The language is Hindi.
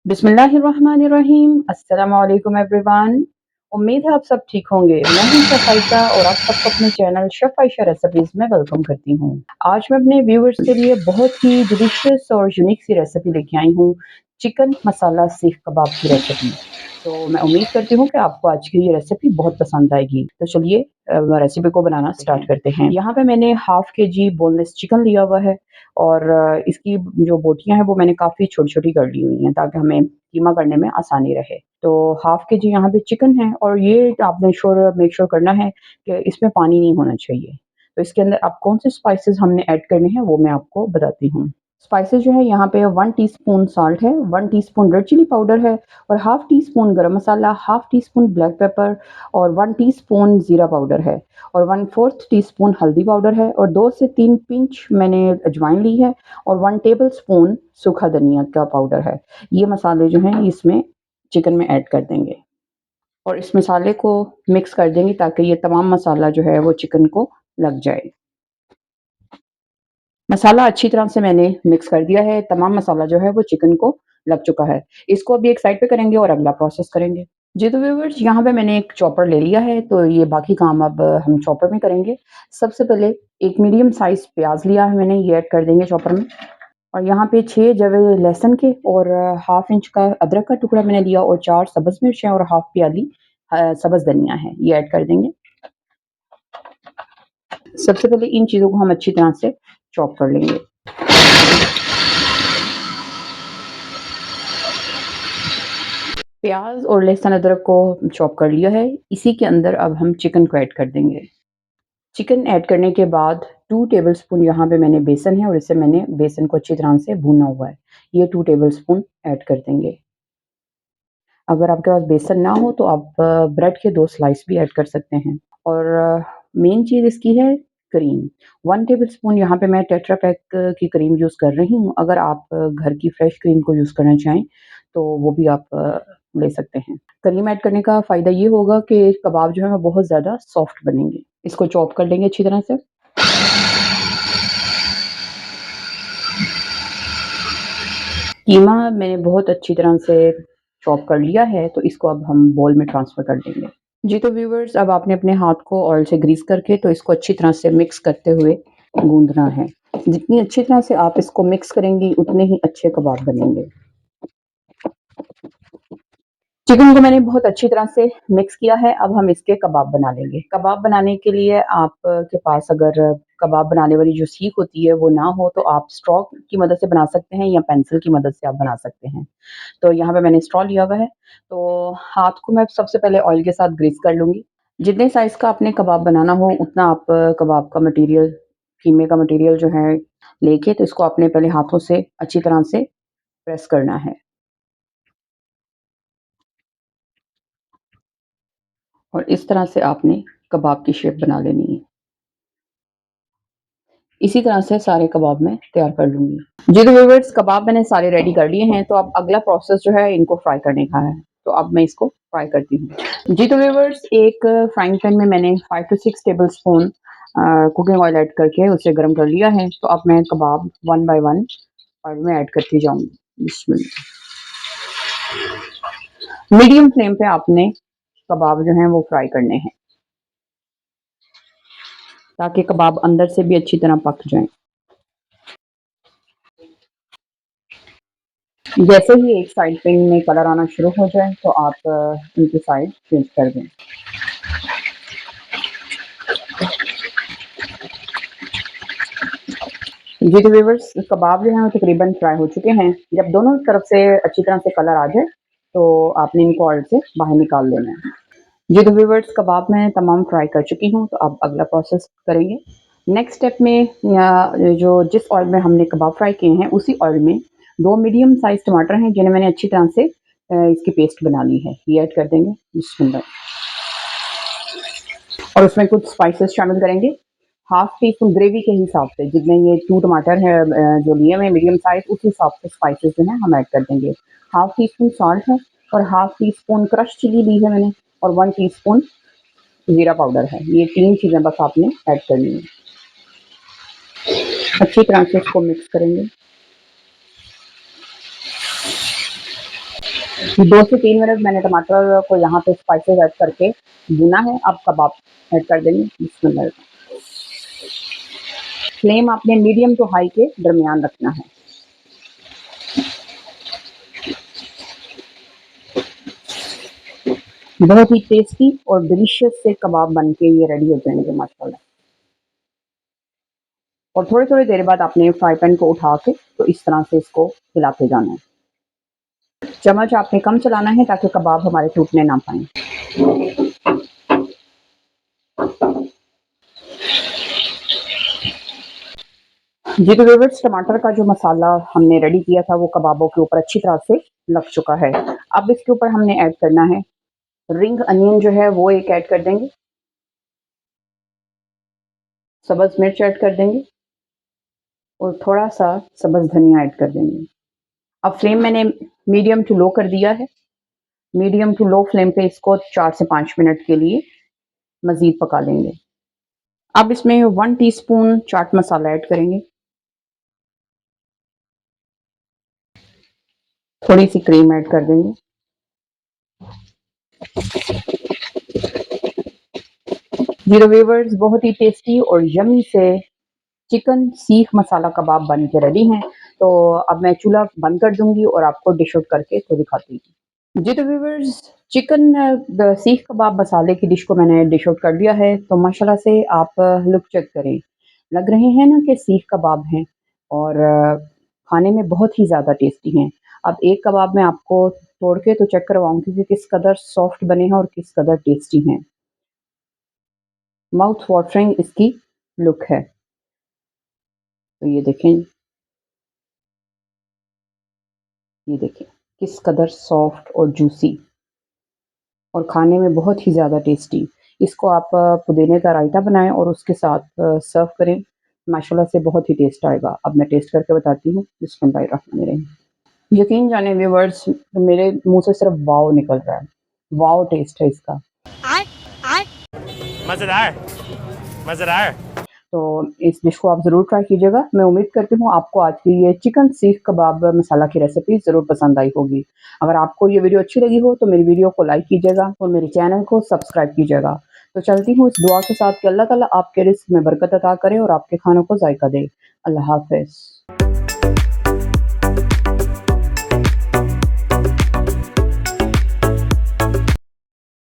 बिस्मिल्लाहिर्रहमानिर्रहीम। अस्सलामु अलैकुम एवरीवन। उम्मीद है आप सब ठीक होंगे। मैं हूं शेफ़ आयशा और आप सबको अपने चैनल शेफ़ आयशा रेसिपीज़ में वेलकम करती हूं। आज मैं अपने व्यूअर्स के लिए बहुत ही डिलीशियस और यूनिक सी रेसिपी लेके आई हूं, चिकन मसाला सीख कबाब की रेसिपी। तो मैं उम्मीद करती हूँ कि आपको आज की ये रेसिपी बहुत पसंद आएगी। तो चलिए रेसिपी को बनाना स्टार्ट करते हैं। यहाँ पे मैंने हाफ़ केजी बोनलेस चिकन लिया हुआ है और इसकी जो बोटियाँ हैं वो मैंने काफ़ी छोटी-छोटी कर ली हुई हैं ताकि हमें कीमा करने में आसानी रहे। तो हाफ़ केजी यहाँ पे चिकन है और ये आपने मेक श्योर करना है कि इसमें पानी नहीं होना चाहिए। तो इसके अंदर अब कौन से स्पाइसेस हमने ऐड करने हैं वो मैं आपको बताती हूँ। स्पाइसेस जो है यहाँ पे 1 टीस्पून साल्ट है, 1 टीस्पून रेड चिली पाउडर है और half teaspoon garam masala, half teaspoon black pepper और 1 टीस्पून ज़ीरा पाउडर है और 1/4 टीस्पून हल्दी पाउडर है और 2 से 3 पिंच मैंने अजवाइन ली है और 1 टेबलस्पून सूखा धनिया का पाउडर है। ये मसाले जो हैं इसमें चिकन में ऐड कर देंगे और इस मसाले को मिक्स कर देंगे ताकि ये तमाम मसाला जो है वो चिकन को लग जाए। मसाला अच्छी तरह से मैंने मिक्स कर दिया है, तमाम मसाला जो है वो चिकन को लग चुका है। इसको अभी एक साइड पे करेंगे और अगला प्रोसेस करेंगे। जी तो व्यूअर्स यहाँ पे मैंने एक चॉपर ले लिया है, तो ये बाकी काम अब हम चॉपर में करेंगे। सबसे पहले एक मीडियम साइज़ प्याज़ लिया है मैंने, ये ऐड कर देंगे चॉपर में और यहाँ पे 6 जवे लहसुन के और हाफ़ इंच का अदरक का टुकड़ा मैंने लिया और 4 सब्ज़ मिर्च है और हाफ़ प्याली सब्ज़ धनिया है, ये ऐड कर देंगे। सबसे पहले इन चीज़ों को हम अच्छी तरह से चॉप कर लेंगे। प्याज़ और लहसुन अदरक को चॉप कर लिया है, इसी के अंदर अब हम चिकन को ऐड कर देंगे। चिकन ऐड करने के बाद 2 टेबलस्पून यहाँ पे मैंने बेसन है और इसे मैंने बेसन को अच्छी तरह से भूना हुआ है। ये 2 टेबलस्पून ऐड कर देंगे। अगर आपके पास बेसन ना हो तो आप ब्रेड के 2 स्लाइस भी ऐड कर सकते हैं और मेन चीज़ इसकी है क्रीम। 1 टेबलस्पून यहाँ पे मैं टेट्रा पैक की क्रीम यूज़ कर रही हूँ। अगर आप घर की फ्रेश क्रीम को यूज़ करना चाहें, तो वो भी आप ले सकते हैं। क्रीम ऐड करने का फ़ायदा ये होगा कि कबाब जो है वो बहुत ज़्यादा सॉफ्ट बनेंगे। इसको चॉप कर लेंगे अच्छी तरह से। कीमा मैंने बहुत अच्छी तरह से चॉप कर लिया है, तो इसको अब हम बाउल में ट्रांसफ़र कर देंगे। जी, तो व्यूअर्स अब आपने अपने हाथ को ऑयल से ग्रीस करके तो इसको अच्छी तरह से मिक्स करते हुए गूँदना है। जितनी अच्छी तरह से आप इसको मिक्स करेंगी, उतने ही अच्छे कबाब बनेंगे। चिकन को मैंने बहुत अच्छी तरह से मिक्स किया है, अब हम इसके कबाब बना लेंगे। कबाब बनाने के लिए आप के पास अगर कबाब बनाने वाली जो सीख होती है, वो ना हो, तो आप स्ट्रॉ की मदद से बना सकते हैं या पेंसिल की मदद से आप बना सकते हैं। तो यहाँ पे मैंने स्ट्रॉ लिया हुआ है, तो हाथ को मैं सबसे पहले ऑयल के साथ ग्रीस कर लूँगी। जितने साइज़ का आपने कबाब बनाना हो उतना आप कबाब का मटीरियल कीमे का मटीरियल जो है लेके तो इसको आपने पहले हाथों से अच्छी तरह से प्रेस करना है और इस तरह से आपने कबाब की शेप बना लेनी है। इसी तरह से सारे कबाब मैं तैयार कर लूँगी। जी तो व्यूअर्स कबाब मैंने सारे रेडी कर लिए हैं, तो अब अगला प्रोसेस जो है इनको फ्राई करने का है। तो अब मैं इसको फ्राई करती हूँ। जी तो व्यूअर्स एक फ्राइंग पैन में मैंने 5 to 6 tablespoon cooking oil add करके उसे गरम कर लिया है। तो अब मैं कबाब वन बाय वन ऑयल में ऐड करती जाऊँगी। बिस्मिल्लाह। मीडियम फ्लेम पे आपने कबाब जो हैं वो फ्राई करने हैं, ताकि कबाब अंदर से भी अच्छी तरह पक जाएँ। जैसे ही एक साइड पे इनमें कलर आना शुरू हो जाए तो आप इनकी साइड चेंज कर दें। जी तो व्यूअर्स कबाब जो हैं वो तकरीबन फ्राई हो चुके हैं। जब दोनों तरफ से अच्छी तरह से कलर आ जाए तो आपने इनको ऑयल से बाहर निकाल लेना है। जी तो व्यूअर्स कबाब मैं तमाम फ्राई कर चुकी हूँ, तो अब अगला प्रोसेस करेंगे। नेक्स्ट स्टेप में या जो जिस ऑयल में हमने कबाब फ्राई किए हैं उसी ऑयल में 2 मीडियम साइज़ टमाटर हैं जिन्हें मैंने अच्छी तरह से इसकी पेस्ट बना ली है। ये ऐड कर देंगे बिस्मिल्लाह और उसमें कुछ स्पाइसेस शामिल करेंगे। हाफ टी स्पून ग्रेवी के हिसाब से जितने ये 2 टमाटर हैं जो लिए हुए हैं मीडियम साइज़ उस हिसाब से स्पाइसेस जो हैं हम ऐड कर देंगे। हाफ टी स्पून सॉल्ट है और half teaspoon crushed chilli ली है मैंने और 1 टीस्पून ज़ीरा पाउडर है। ये 3 चीज़ें बस आपने ऐड करनी है। अच्छी तरह से इसको मिक्स करेंगे। 2 से 3 मिनट मैंने टमाटर को यहाँ पे स्पाइसेस ऐड करके भुना है। अब कबाब ऐड कर देंगे। बिस्मिल्लाह। फ्लेम आपने मीडियम टू हाई के दरमियान रखना है। बहुत ही टेस्टी और डिलीशियस से कबाब बन के ये रेडी हो जाएंगे माशाल्लाह। और थोड़ी-थोड़ी देर बाद आपने फ्राई पैन को उठा के तो इस तरह से इसको हिलाते जाना है। चम्मच आपने कम चलाना है ताकि कबाब हमारे टूटने ना पाएँ। जी तो व्यूअर्स, टमाटर का जो मसाला हमने रेडी किया था वो कबाबों के ऊपर अच्छी तरह से लग चुका है। अब इसके ऊपर हमने ऐड करना है रिंग अनियन जो है वो एक ऐड कर देंगे। सब्ज़ मिर्च ऐड कर देंगे और थोड़ा-सा सब्ज़ धनिया ऐड कर देंगे। अब फ्लेम मैंने मीडियम टू लो कर दिया है। मीडियम टू लो फ्लेम पे इसको 4 से 5 मिनट के लिए मज़ीद पका लेंगे। अब इसमें 1 टीस्पून चाट मसाला ऐड करेंगे। थोड़ी-सी क्रीम ऐड कर देंगे। जी तो व्यूअर्स, बहुत ही टेस्टी और यम्मी से चिकन सीख मसाला कबाब बन के रेडी हैं। तो अब मैं चूल्हा बंद कर दूँगी और आपको डिश आउट करके तो दिखाती हूँ। जी तो व्यूअर्स, चिकन सीख कबाब मसाले की डिश को मैंने डिश आउट कर लिया है। तो माशाल्लाह से आप लुक चेक करें। लग रहे हैं ना कि सीख कबाब हैं और खाने में बहुत ही ज़्यादा टेस्टी हैं। अब एक कबाब मैं आपको तोड़ के तो चेक करवाऊँगी कि किस कदर सॉफ्ट बने हैं और किस कदर टेस्टी हैं। माउथ वाटरिंग इसकी लुक है। तो ये देखें किस कदर सॉफ्ट और जूसी और खाने में बहुत ही ज़्यादा टेस्टी। इसको आप पुदीने का रायता बनाएँ और उसके साथ सर्व करें। माशाल्लाह से बहुत ही टेस्ट आएगा। अब मैं टेस्ट करके बताती हूँ। बिस्मिल्लाहिर्रहमानिर्रहीम। यकीन जाने व्यूअर्स, मेरे मुँह से सिर्फ वाव निकल रहा है। वाव टेस्ट है इसका। मजेदार मजेदार। तो इस डिश को आप ज़रूर ट्राई कीजिएगा। मैं उम्मीद करती हूँ आपको आज की ये चिकन सीख कबाब मसाला की रेसिपी ज़रूर पसंद आई होगी। अगर आपको ये वीडियो अच्छी लगी हो तो मेरी वीडियो को लाइक कीजिएगा और मेरे चैनल को सब्सक्राइब कीजिएगा। तो चलती हूँ इस दुआ के साथ कि अल्लाह ताला आपके रिज़्क़ में बरकत अता करे और आपके खानों को ज़ायक़ा दे। अल्लाह हाफ़िज़।